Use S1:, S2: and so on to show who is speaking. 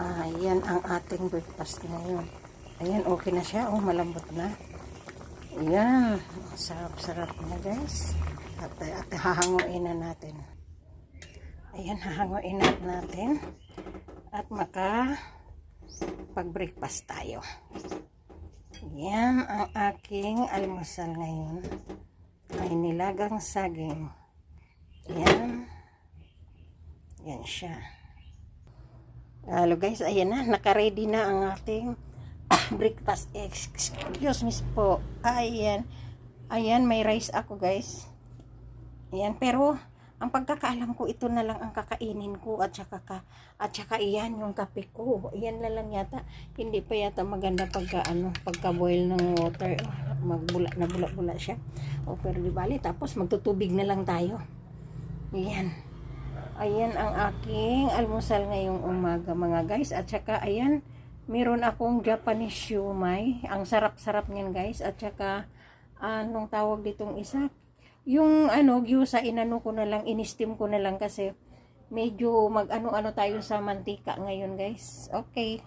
S1: Ayan ang ating breakfast ngayon. Ayan, okay na siya. Oh, malambot na. Ayan. Sarap-sarap na, guys. At hahanguin na natin. Ayan, hahanguin natin. At pag-breakfast tayo. Ayan ang aking almusal ngayon. Ay nilagang saging. Ayan. Ayan siya. Hello guys, ayan na, naka-ready na ang ating breakfast. Excuse me po. Ayan. Ayan, may rice ako guys. Ayan, pero ang pagkakaalam ko, ito na lang ang kakainin ko at saka iyan yung kape ko. Ayan na lang yata. Hindi pa yata maganda pagka-boil ng water. Magbula na bula siya. O pero di bali, tapos magtutubig na lang tayo. Ayan. Ayan ang aking almusal ngayong umaga mga guys. At saka ayan, meron akong Japanese siumai. Ang sarap-sarap niyan guys. At saka anong tawag ditong isa? Yung gyusa, in-steam ko na lang kasi medyo mag tayo sa mantika ngayon guys. Okay.